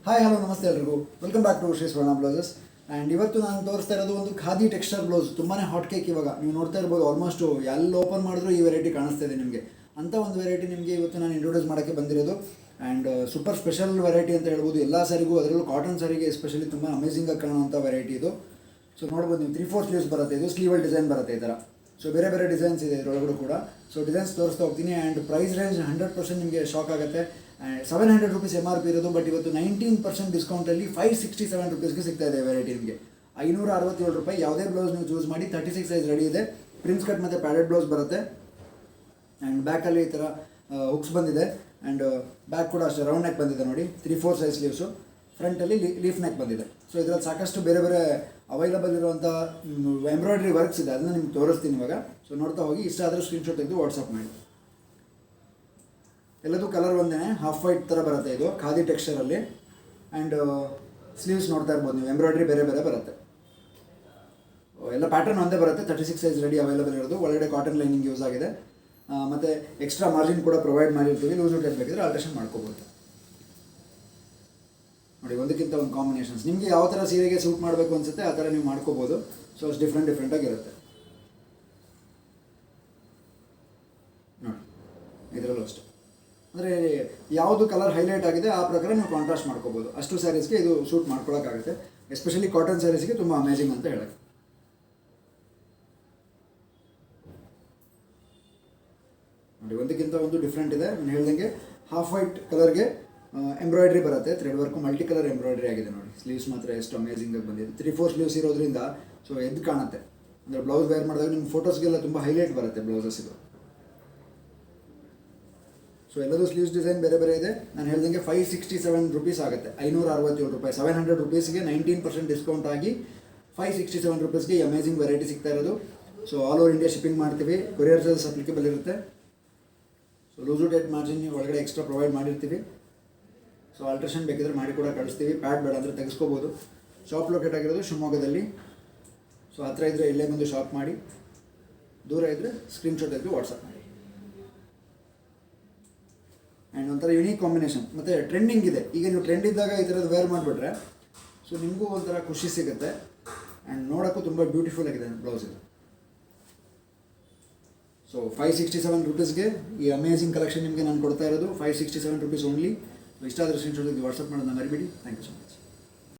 Hi hello ನಮಸ್ತೆ ಎಲ್ರಿಗೂ welcome back to Shri ಸ್ವರ್ಣ ಬ್ಲೌಸಸ್. ಆ್ಯಂಡ್ ಇವತ್ತು ನಾನು ತೋರಿಸ್ತಾ ಇರೋದು ಒಂದು ಖಾದಿ ಟೆಕ್ಸ್ಚರ್ ಬ್ಲೌಸ್. ತುಂಬಾ ಹಾಟ್ ಕೇಕ್ ಇವಾಗ ನೀವು ನೋಡ್ತಾ ಇರ್ಬೋದು. ಆಲ್ಮೋಸ್ಟ್ ಎಲ್ಲಿ ಓಪನ್ ಮಾಡಿದ್ರು ಈ ವೆರೈಟಿ ಕಾಣಿಸ್ತಾ ಇದೆ ನಿಮಗೆ. ಅಂಥ ಒಂದು ವೆರೈಟಿ ನಿಮಗೆ ಇವತ್ತು ನಾನು ಇಂಟ್ರೊಡ್ಯೂಸ್ ಮಾಡೋಕ್ಕೆ ಬಂದಿರೋದು. ಆ್ಯಂಡ್ ಸೂಪರ್ ಸ್ಪೆಷಲ್ ವೆರೈಟಿ ಅಂತ ಹೇಳ್ಬೋದು. ಎಲ್ಲ ಸ್ಯಾರಿಗೂ ಅದರಲ್ಲೂ ಕಾಟನ್ ಸ್ಯಾರಿಗೆ ಎಸ್ಪೆಷಲಿ ತುಂಬ ಅಮೇಸಿಂಗಾಗಿ ಕಾಣುವಂಥ ವೆರೈಟಿ ಇದು. ಸೊ ನೋಡ್ಬೋದು ನೀವು 3/4 ಸ್ಲೀವ್ಸ್ ಬರುತ್ತೆ. ಇದು ಸ್ಲೀವಲ್ ಡಿಸೈನ್ ಬರುತ್ತೆ ಈ ಥರ. ಸೊ ಬೇರೆ ಬೇರೆ ಡಿಸೈನ್ಸ್ ಇದೆ ಇದರೊಳಗಡೆ ಕೂಡ. ಸೊ ಡಿಸೈನ್ಸ್ ತೋರಿಸ್ತಾ ಹೋಗ್ತೀನಿ. ಆ್ಯಂಡ್ ಪ್ರೈಸ್ ರೇಂಜ್ 100% ನಿಮಗೆ ಶಾಕ್ ಆಗುತ್ತೆ. 700 ರುಪೀಸ್ MRP ಇರೋದು, ಬಟ್ ಇವತ್ತು 19% ಡಿಸ್ಕೌಂಟಲ್ಲಿ 567 ರುಪೀಸ್ಗೆ ಸಿಗ್ತಾ ಇದೆ ವೆರೈಟಿ ನಿಮಗೆ. 567 ರೂಪಾಯಿ. ಯಾವುದೇ ಬ್ಲೌಸ್ ನೀವು ಚೂಸ್ ಮಾಡಿ. 36 ಸೈಜ್ ರೆಡಿ ಇದೆ. ಪ್ರಿನ್ಸ್ ಕಟ್ ಮತ್ತು ಪ್ಯಾಡೆಡ್ ಬ್ಲೌಸ್ ಬರುತ್ತೆ. ಆ್ಯಂಡ್ ಬ್ಯಾಕಲ್ಲಿ ಈ ಥರ ಹುಕ್ಸ್ ಬಂದಿದೆ. ಆ್ಯಂಡ್ ಬ್ಯಾಕ್ ಕೂಡ ಅಷ್ಟೇ ರೌಂಡ್ ನೆಕ್ ಬಂದಿದೆ ನೋಡಿ. 3/4 ಸೈಜ್ ಸ್ಲೀವ್ಸು. ಫ್ರಂಟಲ್ಲಿ ಲೀಫ್ ನೆಕ್ ಬಂದಿದೆ. ಸೊ ಇದರಲ್ಲಿ ಸಾಕಷ್ಟು ಬೇರೆ ಬೇರೆ ಅವೈಲಬಲ್ ಇರುವಂಥ ಎಂಬ್ರಾಯ್ಡ್ರಿ ವರ್ಕ್ಸ್ ಇದೆ. ಅದನ್ನು ನಿಮ್ಗೆ ತೋರಿಸ್ತೀನಿ ಇವಾಗ. ಸೊ ನೋಡ್ತಾ ಹೋಗಿ. ಇಷ್ಟ ಆದರೆ ಸ್ಕ್ರೀನ್ಶಾಟ್ ತೆಗೆದು ವಾಟ್ಸಪ್ ಮಾಡಿ. ಎಲ್ಲದೂ ಕಲರ್ ಒಂದೇ, ಹಾಫ್ ವೈಟ್ ಥರ ಬರುತ್ತೆ ಇದು ಖಾದಿ ಟೆಕ್ಸ್ಚರಲ್ಲಿ. ಆ್ಯಂಡ್ ಸ್ಲೀವ್ಸ್ ನೋಡ್ತಾ ಇರ್ಬೋದು ನೀವು. ಎಂಬ್ರಾಯ್ಡ್ರಿ ಬೇರೆ ಬೇರೆ ಬರುತ್ತೆ. ಎಲ್ಲ ಪ್ಯಾಟರ್ನ್ ಒಂದೇ ಬರುತ್ತೆ. 36 ಸೈಜ್ ರೆಡಿ ಅವೈಲಬಲ್ ಇರೋದು. ಒಳಗಡೆ ಕಾಟನ್ ಲೈನಿಂಗ್ ಯೂಸ್ ಆಗಿದೆ. ಮತ್ತು ಎಕ್ಸ್ಟ್ರಾ ಮಾರ್ಜಿನ್ ಕೂಡ ಪ್ರೊವೈಡ್ ಮಾಡಿರ್ತೀವಿ. ಲೂಸ್ ಟೈಪ್ ಬೇಕಿದ್ರೆ ಆಲ್ಟ್ರೇಷನ್ ಮಾಡ್ಕೋಬೋದು ನೋಡಿ. ಒಂದಕ್ಕಿಂತ ಒಂದು ಕಾಂಬಿನೇಷನ್ಸ್ ನಿಮಗೆ ಯಾವ ಥರ ಸೀರೆಗೆ ಸೂಟ್ ಮಾಡಬೇಕು ಅನಿಸುತ್ತೆ ಆ ಥರ ನೀವು ಮಾಡ್ಕೋಬೋದು. ಸೊ ಅಷ್ಟು ಡಿಫ್ರೆಂಟಾಗಿರುತ್ತೆ ನೋಡಿ. ಇದರಲ್ಲೂ ಅಷ್ಟೇ. ಅಂದರೆ ಯಾವುದು ಕಲರ್ ಹೈಲೈಟ್ ಆಗಿದೆ ಆ ಪ್ರಕಾರ ನೀವು ಕಾಂಟ್ರಾಸ್ಟ್ ಮಾಡ್ಕೋಬೋದು. ಅಷ್ಟು ಸ್ಯಾರೀಸ್ಗೆ ಇದು ಸೂಟ್ ಮಾಡ್ಕೊಳ್ಳೋಕ್ಕಾಗುತ್ತೆ. ಎಸ್ಪೆಷಲಿ ಕಾಟನ್ ಸ್ಯಾರೀಸ್ಗೆ ತುಂಬ ಅಮೇಜಿಂಗ್ ಅಂತ ಹೇಳಕ್ಕೆ ನೋಡಿ. ಒಂದಕ್ಕಿಂತ ಒಂದು ಡಿಫ್ರೆಂಟ್ ಇದೆ. ನಾನು ಹೇಳ್ದಂಗೆ ಹಾಫ್ ವೈಟ್ ಕಲರ್ಗೆ ಎಂಬ್ರಾಯ್ಡ್ರಿ ಬರುತ್ತೆ. Thread work multi colour embroidery ಆಗಿದೆ ನೋಡಿ. ಸ್ಲೀವ್ಸ್ ಮಾತ್ರ ಎಷ್ಟು ಅಮೇಜಿಂಗಾಗಿ ಬಂದಿದೆ. 3/4 ಸ್ಲೀವ್ಸ್ ಇರೋದ್ರಿಂದ ಸೊ ಎದ್ದು ಕಾಣುತ್ತೆ. ಅಂದರೆ ಬ್ಲೌಸ್ ವೇರ್ ಮಾಡಿದಾಗ ನಿಮ್ಮ ಫೋಟೋಸ್ಗೆಲ್ಲ ತುಂಬ ಹೈಲೈಟ್ ಬರುತ್ತೆ ಬ್ಲೌಸಸ್ ಇದು. ಸೊ ಎಲ್ಲದೂ ಸ್ಲೀವ್ಸ್ ಡಿಸೈನ್ ಬೇರೆ ಬೇರೆ ಇದೆ. ನಾನು ಹೇಳ್ದಂಗೆ 567 ರುಪೀಸ್ ಆಗುತ್ತೆ. 567 ರೂಪಾಯಿ. 700 ರುಪೀಸ್ಗೆ 19% ಡಿಸ್ಕೌಂಟ್ ಆಗಿ 567 ರುಪೀಸ್ಗೆ ಅಮೇಜಿಂಗ್ ವೆರೈಟಿ ಸಿಗ್ತಾ ಇರೋದು. So all over India shipping ಮಾಡ್ತೀವಿ. ಕೊರಿಯರ್ ಚಾರ್ಜಸ್ ಅಪ್ಲಿಕೇಬಲ್ ಇರುತ್ತೆ. ಸೊ ಲೂಸು ಟೈಟ್ ಮಾರ್ಜಿನ್ ಒಳಗಡೆ ಎಕ್ಸ್ಟ್ರಾ ಪ್ರೊವೈಡ್ ಮಾಡಿರ್ತೀವಿ. ಸೊ ಆಲ್ಟ್ರೇಷನ್ ಬೇಕಿದ್ರೆ ಮಾಡಿ ಕೂಡ ಕಳಿಸ್ತೀವಿ. ಪ್ಯಾಡ್ ಬೇಡ ಅಂದರೆ ತೆಗೆಸ್ಕೋಬೋದು. ಶಾಪ್ ಲೊಕೇಟ್ ಆಗಿರೋದು ಶಿವಮೊಗ್ಗದಲ್ಲಿ. ಸೊ ಹತ್ರ ಇದ್ದರೆ ಇಲ್ಲೇ ಬಂದು ಶಾಪ್ ಮಾಡಿ. ದೂರ ಇದ್ದರೆ ಸ್ಕ್ರೀನ್ಶಾಟ್ ತೆಗೆದು ವಾಟ್ಸಪ್ ಮಾಡಿ. ಆ್ಯಂಡ್ ಒಂಥರ ಯುನೀಕ್ ಕಾಂಬಿನೇಷನ್ ಮತ್ತು ಟ್ರೆಂಡಿಂಗ್ ಇದೆ. ಈಗ ನೀವು ಟ್ರೆಂಡ್ ಇದ್ದಾಗ ಈ ಥರದ್ದು ವೇರ್ ಮಾಡಿಬಿಟ್ರೆ ಸೊ ನಿಮಗೂ ಒಂಥರ ಖುಷಿ ಸಿಗುತ್ತೆ. ಆ್ಯಂಡ್ ನೋಡೋಕ್ಕೂ ತುಂಬ ಬ್ಯೂಟಿಫುಲ್ ಆಗಿದೆ ಬ್ಲೌಸ್ ಇದು. ಸೊ 567 ರುಪೀಸ್ಗೆ ಈ ಅಮೇಜಿಂಗ್ ಕಲೆಕ್ಷನ್ ನಿಮಗೆ ನಾನು ಕೊಡ್ತಾ ಇರೋದು. 567 ರುಪೀಸ್ ಓನ್ಲಿ. ಇಷ್ಟ ಆದರೆ ಸ್ಕ್ರೀನ್ಶಾಟ್ ವಾಟ್ಸಪ್ ಮಾಡೋದನ್ನ ಮರಿಬೇಡಿ. Thank you so much.